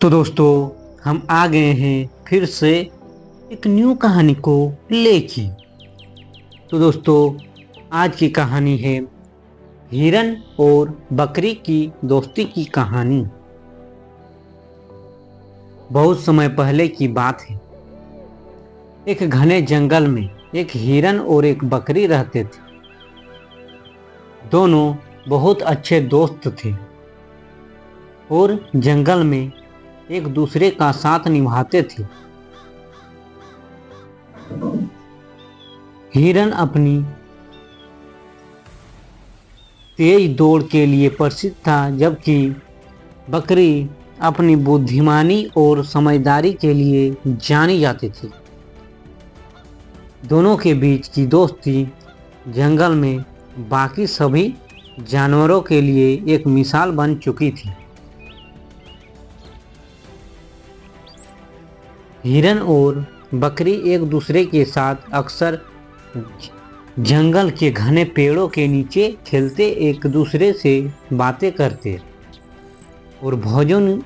तो दोस्तों, हम आ गए हैं फिर से एक न्यू कहानी को लेके। तो दोस्तों, आज की कहानी है हिरन और बकरी की दोस्ती की कहानी। बहुत समय पहले की बात है। एक घने जंगल में एक हिरन और एक बकरी रहते थे। दोनों बहुत अच्छे दोस्त थे और जंगल में एक दूसरे का साथ निभाते थे। हिरन अपनी तेज दौड़ के लिए प्रसिद्ध था, जबकि बकरी अपनी बुद्धिमानी और समझदारी के लिए जानी जाती थी। दोनों के बीच की दोस्ती जंगल में बाकी सभी जानवरों के लिए एक मिसाल बन चुकी थी। हिरन और बकरी एक दूसरे के साथ अक्सर जंगल के घने पेड़ों के नीचे खेलते, एक दूसरे से बातें करते और भोजन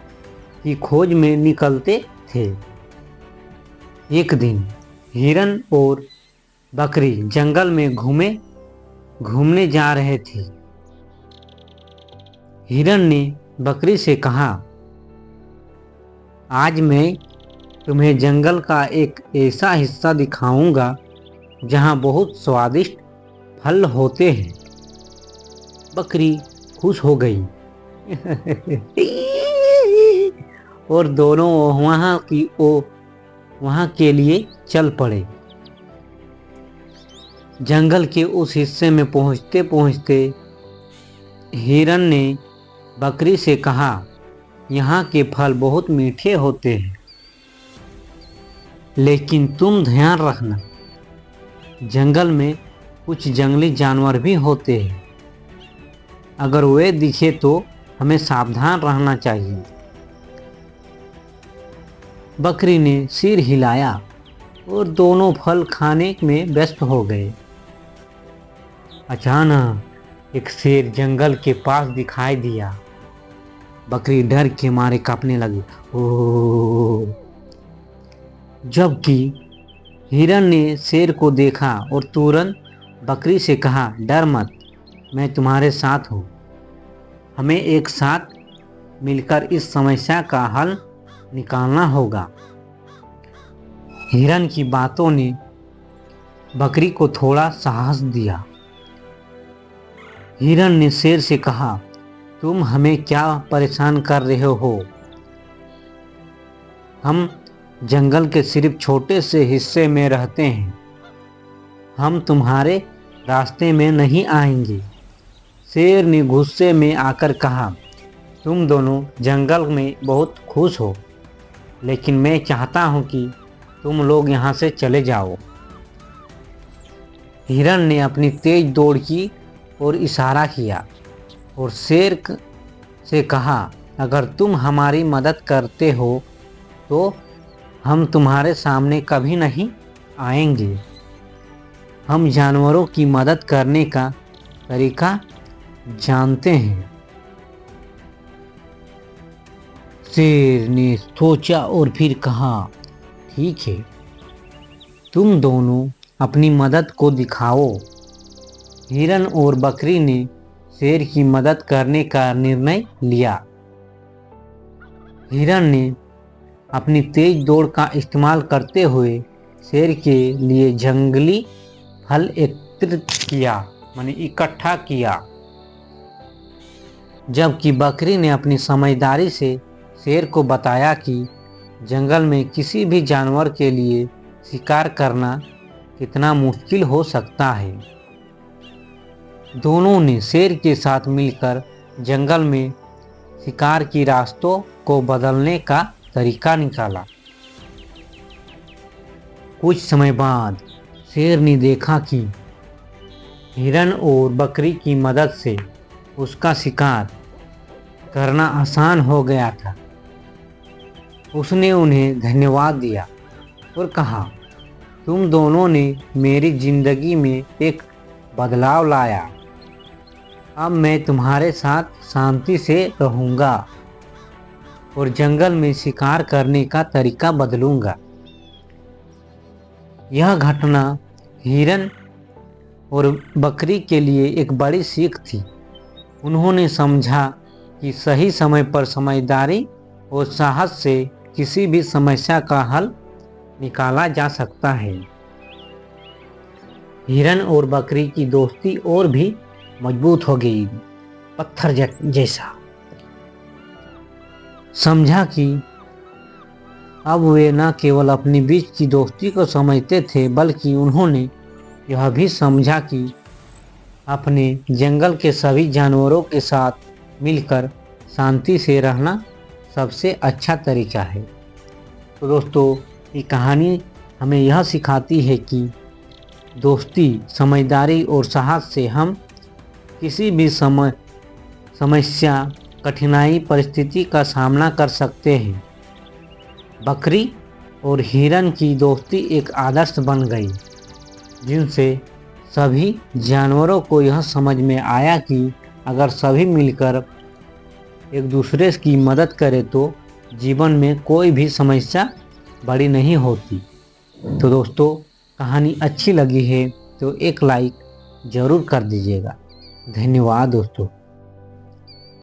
की खोज में निकलते थे। एक दिन हिरन और बकरी जंगल में घूमने जा रहे थे। हिरन ने बकरी से कहा, आज मैं तुम्हें जंगल का एक ऐसा हिस्सा दिखाऊंगा जहां बहुत स्वादिष्ट फल होते हैं। बकरी खुश हो गई और दोनों वहां के लिए चल पड़े। जंगल के उस हिस्से में पहुंचते पहुंचते हिरन ने बकरी से कहा, यहाँ के फल बहुत मीठे होते हैं, लेकिन तुम ध्यान रखना, जंगल में कुछ जंगली जानवर भी होते हैं। अगर वे दिखे तो हमें सावधान रहना चाहिए। बकरी ने सिर हिलाया और दोनों फल खाने में व्यस्त हो गए। अचानक एक शेर जंगल के पास दिखाई दिया। बकरी डर के मारे कांपने लगी। ओह! जबकि हिरन ने शेर को देखा और तुरंत बकरी से कहा, डर मत, मैं तुम्हारे साथ हूँ। हमें एक साथ मिलकर इस समस्या का हल निकालना होगा। हिरन की बातों ने बकरी को थोड़ा साहस दिया। हिरन ने शेर से कहा, तुम हमें क्या परेशान कर रहे हो? हम जंगल के सिर्फ छोटे से हिस्से में रहते हैं, हम तुम्हारे रास्ते में नहीं आएंगे। शेर ने गुस्से में आकर कहा, तुम दोनों जंगल में बहुत खुश हो, लेकिन मैं चाहता हूं कि तुम लोग यहाँ से चले जाओ। हिरन ने अपनी तेज दौड़ की और इशारा किया और शेर से कहा, अगर तुम हमारी मदद करते हो तो हम तुम्हारे सामने कभी नहीं आएंगे। हम जानवरों की मदद करने का तरीका जानते हैं। शेर ने सोचा और फिर कहा, ठीक है, तुम दोनों अपनी मदद को दिखाओ। हिरन और बकरी ने शेर की मदद करने का निर्णय लिया। हिरन ने अपनी तेज दौड़ का इस्तेमाल करते हुए शेर के लिए जंगली फल एकत्रित किया, माने इकट्ठा किया, जबकि बकरी ने अपनी समझदारी से शेर को बताया कि जंगल में किसी भी जानवर के लिए शिकार करना कितना मुश्किल हो सकता है। दोनों ने शेर के साथ मिलकर जंगल में शिकार की रास्तों को बदलने का तरीका निकाला। कुछ समय बाद शेर ने देखा कि हिरन और बकरी की मदद से उसका शिकार करना आसान हो गया था। उसने उन्हें धन्यवाद दिया और कहा, तुम दोनों ने मेरी जिंदगी में एक बदलाव लाया। अब मैं तुम्हारे साथ शांति से रहूँगा। और जंगल में शिकार करने का तरीका बदलूंगा। यह घटना हिरन और बकरी के लिए एक बड़ी सीख थी। उन्होंने समझा कि सही समय पर समझदारी और साहस से किसी भी समस्या का हल निकाला जा सकता है। हिरन और बकरी की दोस्ती और भी मजबूत हो गई, पत्थर जैसा। समझा कि अब वे न केवल अपने बीच की दोस्ती को समझते थे, बल्कि उन्होंने यह भी समझा कि अपने जंगल के सभी जानवरों के साथ मिलकर शांति से रहना सबसे अच्छा तरीका है। तो दोस्तों, ये कहानी हमें यह सिखाती है कि दोस्ती, समझदारी और साहस से हम किसी भी समस्या, कठिनाई परिस्थिति का सामना कर सकते हैं। बकरी और हिरन की दोस्ती एक आदर्श बन गई, जिनसे सभी जानवरों को यह समझ में आया कि अगर सभी मिलकर एक दूसरे की मदद करें तो जीवन में कोई भी समस्या बड़ी नहीं होती। तो दोस्तों, कहानी अच्छी लगी है तो एक लाइक ज़रूर कर दीजिएगा। धन्यवाद दोस्तों।